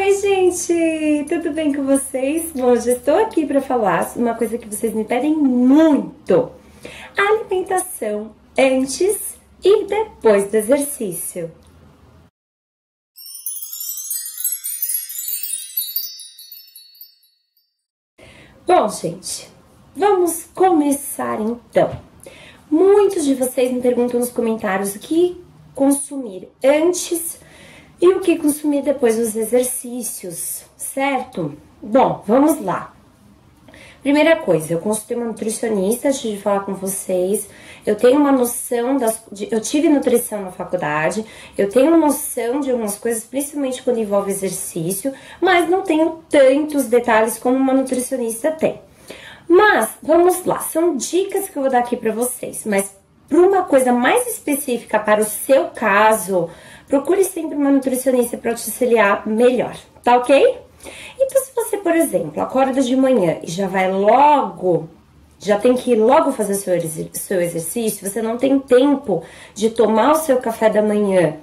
Oi, gente! Tudo bem com vocês? Bom, hoje estou aqui para falar uma coisa que vocês me pedem muito: alimentação antes e depois do exercício. Bom, gente, vamos começar então. Muitos de vocês me perguntam nos comentários o que consumir antes e o que consumir depois dos exercícios, certo? Bom, vamos lá. Primeira coisa, eu consultei uma nutricionista antes de falar com vocês. Eu tenho uma noção eu tive nutrição na faculdade, eu tenho noção de algumas coisas, principalmente quando envolve exercício, mas não tenho tantos detalhes como uma nutricionista tem. Mas, vamos lá, são dicas que eu vou dar aqui pra vocês, mas para uma coisa mais específica para o seu caso, procure sempre uma nutricionista para te auxiliar melhor, tá ok? Então, se você, por exemplo, acorda de manhã e já tem que ir logo fazer seu exercício, você não tem tempo de tomar o seu café da manhã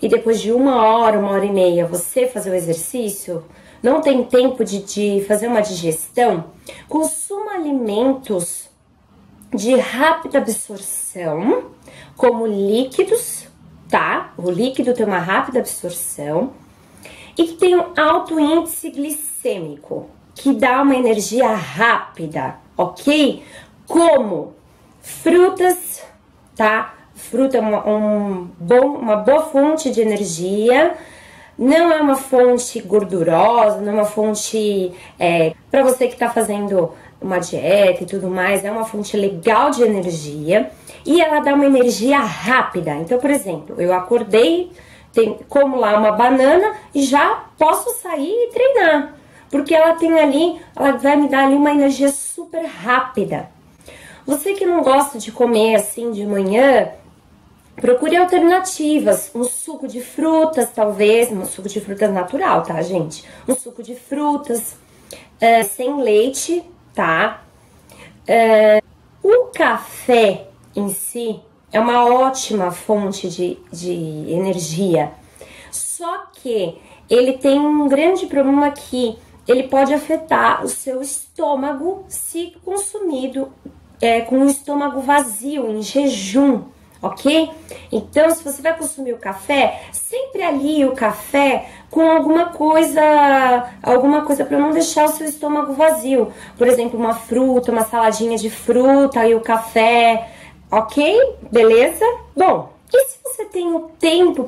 e depois de 1 hora, 1 hora e meia você fazer o exercício, não tem tempo de fazer uma digestão, consuma alimentos de rápida absorção, como líquidos, tá? O líquido tem uma rápida absorção e que tem um alto índice glicêmico, que dá uma energia rápida, ok? Como frutas, tá? Fruta é uma boa fonte de energia. Não é uma fonte gordurosa, não é uma fonte para você que tá fazendo uma dieta e tudo mais, é uma fonte legal de energia e ela dá uma energia rápida. Então, por exemplo, eu acordei, como lá uma banana e já posso sair e treinar, porque ela vai me dar ali uma energia super rápida. Você que não gosta de comer assim de manhã, procure alternativas, um suco de frutas, talvez, um suco de frutas natural, tá, gente? Um suco de frutas, sem leite, tá? O café em si é uma ótima fonte de energia, só que ele tem um grande problema que ele pode afetar o seu estômago se consumido com o estômago vazio, em jejum. Ok? Então, se você vai consumir o café, sempre alie o café com alguma coisa para não deixar o seu estômago vazio. Por exemplo, uma fruta, uma saladinha de fruta e o café, ok? Beleza? Bom, e se você tem o tempo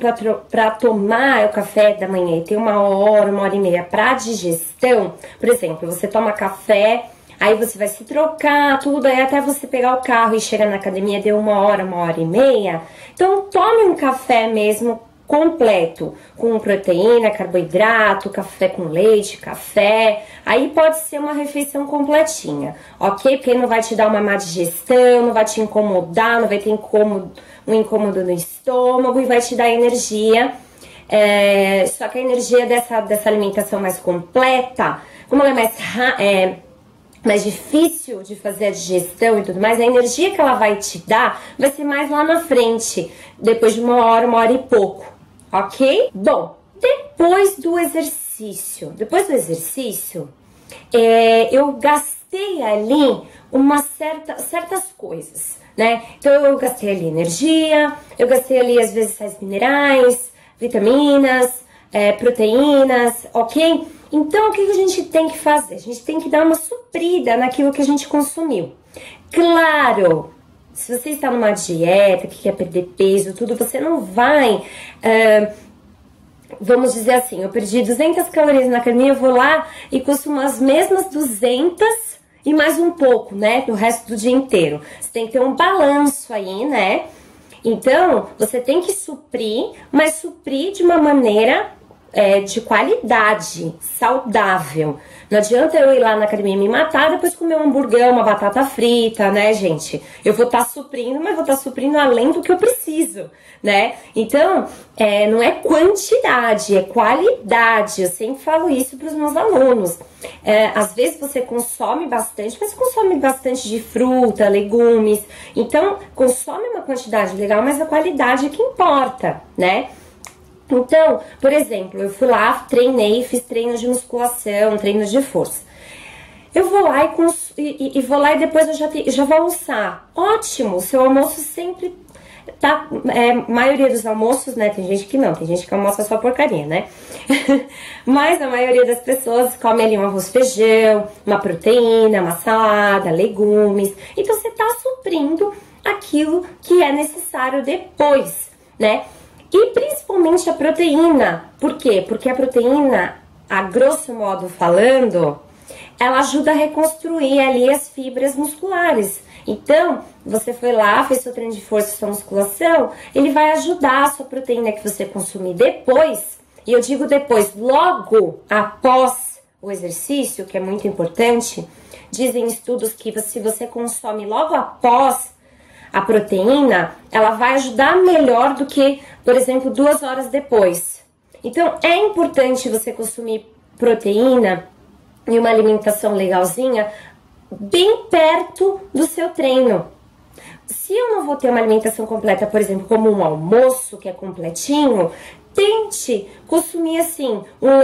para tomar o café da manhã e tem 1 hora, 1 hora e meia para digestão, por exemplo, você toma café, aí você vai se trocar, tudo, aí até você pegar o carro e chegar na academia deu 1 hora, 1 hora e meia. Então, tome um café mesmo completo, com proteína, carboidrato, café com leite, café. Aí pode ser uma refeição completinha, ok? Porque não vai te dar uma má digestão, não vai te incomodar, não vai ter um incômodo no estômago e vai te dar energia. Só que a energia dessa alimentação mais completa, como ela é mais difícil de fazer a digestão e tudo mais, a energia que ela vai te dar vai ser mais lá na frente, depois de 1 hora e pouco, ok? Bom, depois do exercício, eu gastei ali certas coisas, né? Então eu gastei ali energia, eu gastei ali às vezes sais minerais, vitaminas, proteínas, ok? Então, o que a gente tem que fazer? A gente tem que dar uma suprida naquilo que a gente consumiu. Claro, se você está numa dieta, que quer perder peso, tudo, você não vai... vamos dizer assim, eu perdi 200 calorias na academia, eu vou lá e consumo as mesmas 200 e mais um pouco, né? Do resto do dia inteiro. Você tem que ter um balanço aí, né? Então, você tem que suprir, mas suprir de uma maneira... de qualidade, saudável. Não adianta eu ir lá na academia me matar, depois comer um hamburgão, uma batata frita, né, gente? Eu vou estar suprindo, mas vou estar suprindo além do que eu preciso, né? Então, não é quantidade, é qualidade. Eu sempre falo isso para os meus alunos. Às vezes você consome bastante, mas consome bastante de fruta, legumes. Então, consome uma quantidade legal, mas a qualidade é que importa, né? Então, por exemplo, eu fui lá, treinei, fiz treino de musculação, treino de força. Eu vou lá e vou lá e depois eu já vou almoçar. Ótimo, o seu almoço sempre tá... maioria dos almoços, né? Tem gente que não, tem gente que almoça só porcaria, né? Mas a maioria das pessoas come ali um arroz e feijão, uma proteína, uma salada, legumes. Então você tá suprindo aquilo que é necessário depois, né? E principalmente a proteína. Por quê? Porque a proteína, a grosso modo falando, ela ajuda a reconstruir ali as fibras musculares. Então, você foi lá, fez seu treino de força, sua musculação, ele vai ajudar a sua proteína que você consumir depois, e eu digo depois, logo após o exercício, que é muito importante. Dizem estudos que se você consome logo após a proteína, ela vai ajudar melhor do que, por exemplo, 2 horas depois. Então, é importante você consumir proteína e uma alimentação legalzinha bem perto do seu treino. Se eu não vou ter uma alimentação completa, por exemplo, como um almoço que é completinho, tente consumir assim um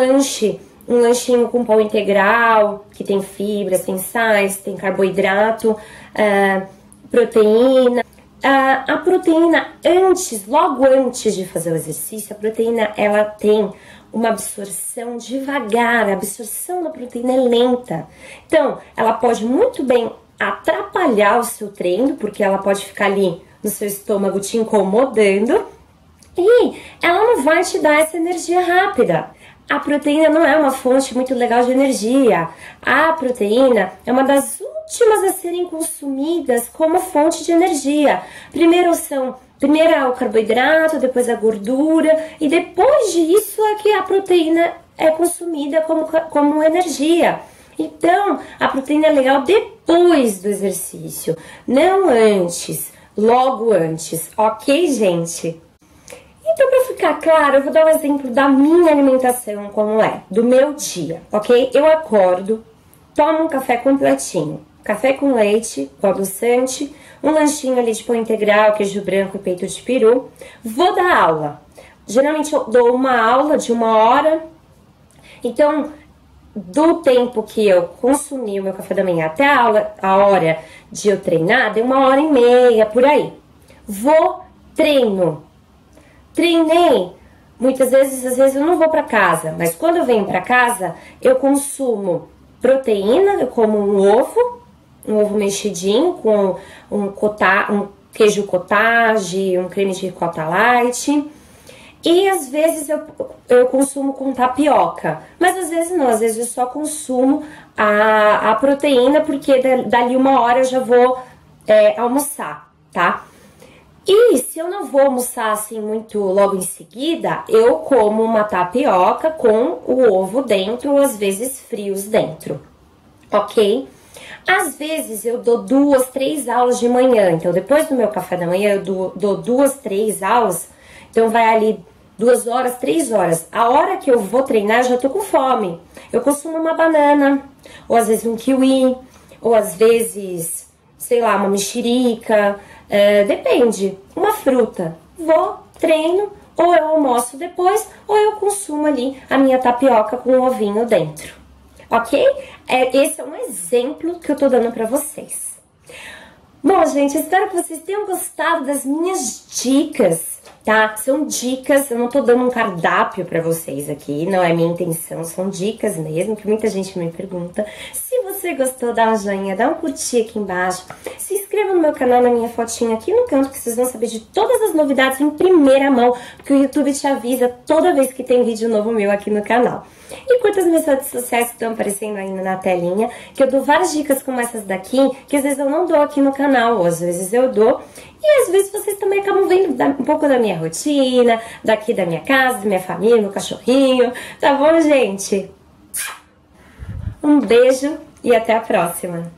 lanchinho com pão integral, que tem fibras, tem sais, tem carboidrato, proteína. A proteína logo antes de fazer o exercício, a proteína ela tem uma absorção devagar, a absorção da proteína é lenta. Então, ela pode muito bem atrapalhar o seu treino, porque ela pode ficar ali no seu estômago te incomodando, e ela não vai te dar essa energia rápida. A proteína não é uma fonte muito legal de energia. A proteína é uma das últimas a serem consumidas como fonte de energia. Primeiro é o carboidrato, depois a gordura, e depois disso é que a proteína é consumida como energia. Então, a proteína é legal depois do exercício, não antes, logo antes, ok, gente? Então, para ficar claro, eu vou dar um exemplo da minha alimentação, como é, do meu dia, ok? Eu acordo, tomo um café completinho, café com leite, com adoçante, um lanchinho ali de pão integral, queijo branco e peito de peru. Vou dar aula. Geralmente eu dou uma aula de 1 hora. Então, do tempo que eu consumi o meu café da manhã até a hora de eu treinar, deu 1h30, por aí. Vou, treino. Treinei. Muitas vezes, às vezes eu não vou para casa, mas quando eu venho para casa, eu consumo proteína, eu como um ovo mexidinho com um queijo cottage, um creme de ricota light. E às vezes eu consumo com tapioca, mas às vezes não, às vezes eu só consumo a proteína, porque dali 1 hora eu já vou almoçar, tá? E se eu não vou almoçar assim muito logo em seguida, eu como uma tapioca com o ovo dentro, ou às vezes frios dentro, ok? Às vezes eu dou 2, 3 aulas de manhã, então depois do meu café da manhã eu dou 2, 3 aulas, então vai ali 2 horas, 3 horas. A hora que eu vou treinar eu já tô com fome, eu consumo uma banana, ou às vezes um kiwi, ou às vezes, sei lá, uma mexerica, depende, uma fruta. Vou, treino, ou eu almoço depois, ou eu consumo ali a minha tapioca com um ovinho dentro. Ok? Esse é um exemplo que eu tô dando pra vocês. Bom, gente, espero que vocês tenham gostado das minhas dicas, tá? São dicas, eu não tô dando um cardápio pra vocês aqui, não é minha intenção, são dicas mesmo, que muita gente me pergunta. Se você gostou, dá um joinha, dá um curtir aqui embaixo, se inscreva no meu canal, na minha fotinha aqui no canto, que vocês vão saber de todas as novidades em primeira mão, porque o YouTube te avisa toda vez que tem vídeo novo meu aqui no canal. E curta as minhas redes sociais que estão aparecendo aí na telinha, que eu dou várias dicas como essas daqui, que às vezes eu não dou aqui no canal, ou às vezes eu dou, e às vezes vocês também acabam vendo um pouco da minha rotina, daqui da minha casa, da minha família, meu cachorrinho, tá bom, gente? Um beijo e até a próxima!